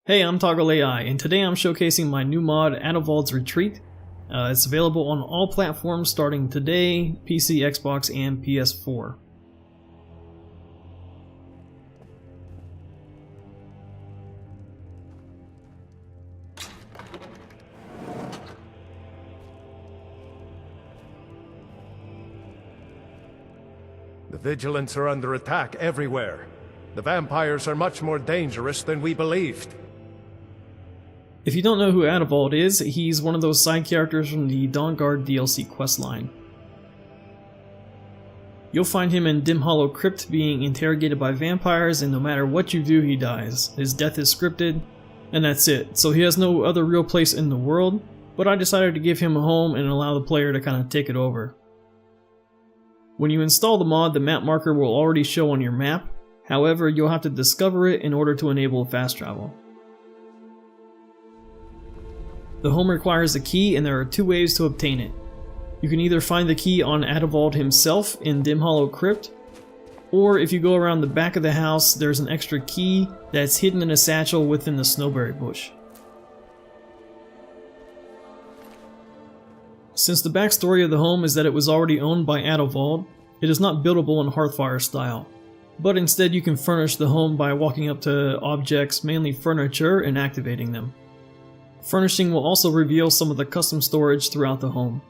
Hey, I'm ToggleAI, and today I'm showcasing my new mod, Adalvald's Retreat. It's available on all platforms starting today, PC, Xbox, and PS4. The Vigilants are under attack everywhere. The vampires are much more dangerous than we believed. If you don't know who Adalvald is, he's one of those side characters from the Dawnguard DLC questline. You'll find him in Dim Hollow Crypt being interrogated by vampires, and no matter what you do, he dies. His death is scripted, and that's it. So he has no other real place in the world, but I decided to give him a home and allow the player to kind of take it over. When you install the mod, the map marker will already show on your map. However, you'll have to discover it in order to enable fast travel. The home requires a key, and there are two ways to obtain it. You can either find the key on Adalvald himself in Dim Hollow Crypt, or if you go around the back of the house, there's an extra key that's hidden in a satchel within the snowberry bush. Since the backstory of the home is that it was already owned by Adalvald, it is not buildable in Hearthfire style, but instead you can furnish the home by walking up to objects, mainly furniture, and activating them. Furnishing will also reveal some of the custom storage throughout the home.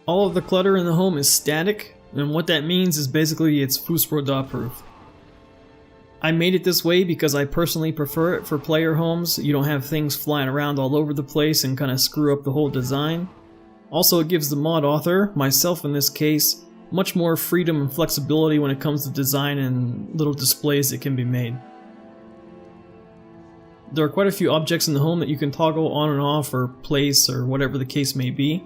All of the clutter in the home is static, and what that means is basically it's Fusroda proof. I made it this way because I personally prefer it for player homes. You don't have things flying around all over the place and kind of screw up the whole design. Also, it gives the mod author, myself in this case, much more freedom and flexibility when it comes to design and little displays that can be made. There are quite a few objects in the home that you can toggle on and off or place or whatever the case may be,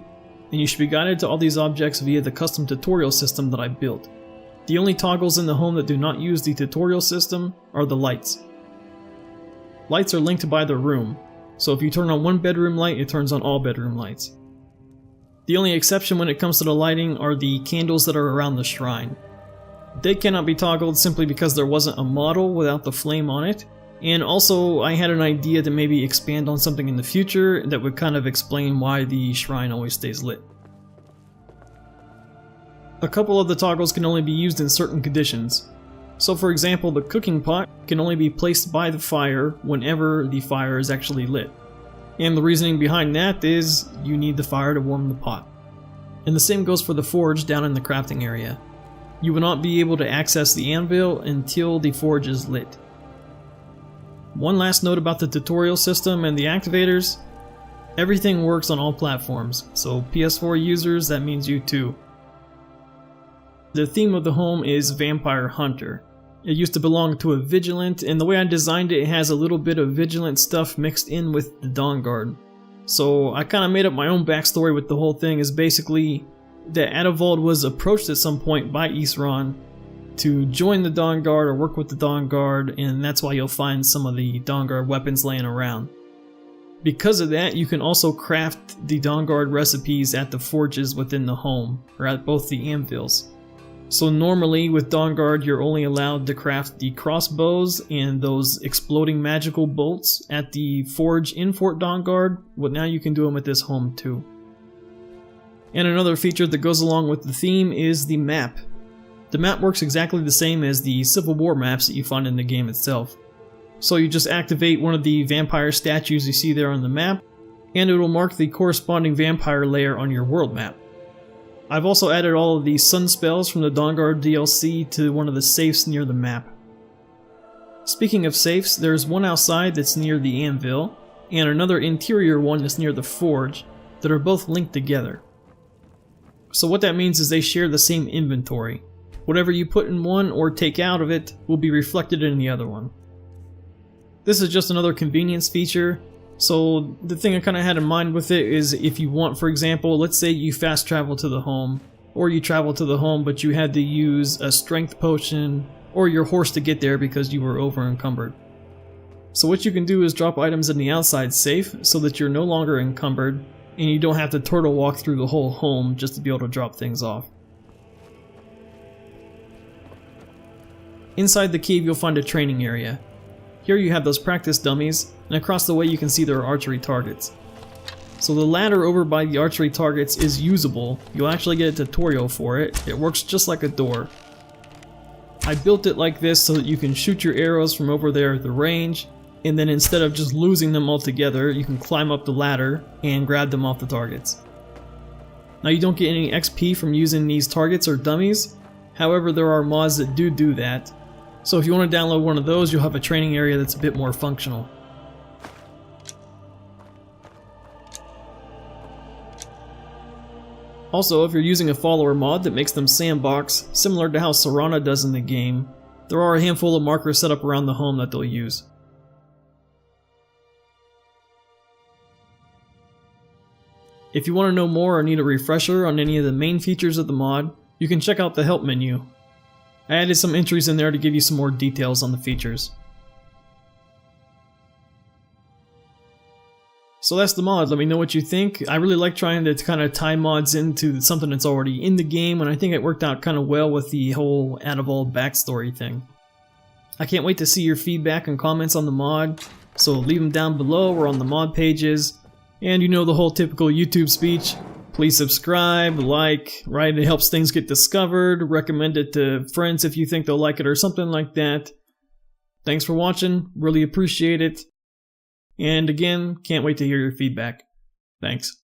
and you should be guided to all these objects via the custom tutorial system that I built. The only toggles in the home that do not use the tutorial system are the lights. Lights are linked by the room, so if you turn on one bedroom light, it turns on all bedroom lights. The only exception when it comes to the lighting are the candles that are around the shrine. They cannot be toggled simply because there wasn't a model without the flame on it, and also I had an idea to maybe expand on something in the future that would kind of explain why the shrine always stays lit. A couple of the toggles can only be used in certain conditions. So for example, the cooking pot can only be placed by the fire whenever the fire is actually lit. And the reasoning behind that is you need the fire to warm the pot. And the same goes for the forge down in the crafting area. You will not be able to access the anvil until the forge is lit. One last note about the tutorial system and the activators. Everything works on all platforms, so PS4 users, that means you too. The theme of the home is Vampire Hunter. It used to belong to a Vigilant, and the way I designed it, it has a little bit of Vigilant stuff mixed in with the Dawnguard. So I kind of made up my own backstory with the whole thing, is basically that Adalvald was approached at some point by Isran to join the Dawnguard or work with the Dawnguard, and that's why you'll find some of the Dawnguard weapons laying around. Because of that, you can also craft the Dawnguard recipes at the forges within the home, or at both the anvils. So normally with Dawnguard you're only allowed to craft the crossbows and those exploding magical bolts at the forge in Fort Dawnguard, but now you can do them at this home too. And another feature that goes along with the theme is the map. The map works exactly the same as the Civil War maps that you find in the game itself. So you just activate one of the vampire statues you see there on the map, and it will mark the corresponding vampire layer on your world map. I've also added all of the sun spells from the Dawnguard DLC to one of the safes near the map. Speaking of safes, there's one outside that's near the anvil, and another interior one that's near the forge, that are both linked together. So what that means is they share the same inventory. Whatever you put in one or take out of it will be reflected in the other one. This is just another convenience feature. So the thing I kind of had in mind with it is if you want, for example, let's say you fast travel to the home, or you travel to the home but you had to use a strength potion or your horse to get there because you were over encumbered. So what you can do is drop items in the outside safe so that you're no longer encumbered and you don't have to turtle walk through the whole home just to be able to drop things off. Inside the cave you'll find a training area. Here you have those practice dummies, and across the way you can see there are archery targets. So the ladder over by the archery targets is usable. You'll actually get a tutorial for it. It works just like a door. I built it like this so that you can shoot your arrows from over there at the range, and then instead of just losing them altogether, you can climb up the ladder and grab them off the targets. Now you don't get any XP from using these targets or dummies, however there are mods that do that. So if you want to download one of those, you'll have a training area that's a bit more functional. Also, if you're using a follower mod that makes them sandbox, similar to how Serana does in the game, there are a handful of markers set up around the home that they'll use. If you want to know more or need a refresher on any of the main features of the mod, you can check out the help menu. I added some entries in there to give you some more details on the features. So that's the mod. Let me know what you think. I really like trying to kind of tie mods into something that's already in the game, and I think it worked out kind of well with the whole Adalvald backstory thing. I can't wait to see your feedback and comments on the mod, so leave them down below or on the mod pages. And you know the whole typical YouTube speech. Please subscribe, like, right? It helps things get discovered. Recommend it to friends if you think they'll like it or something like that. Thanks for watching. Really appreciate it. And again, can't wait to hear your feedback. Thanks.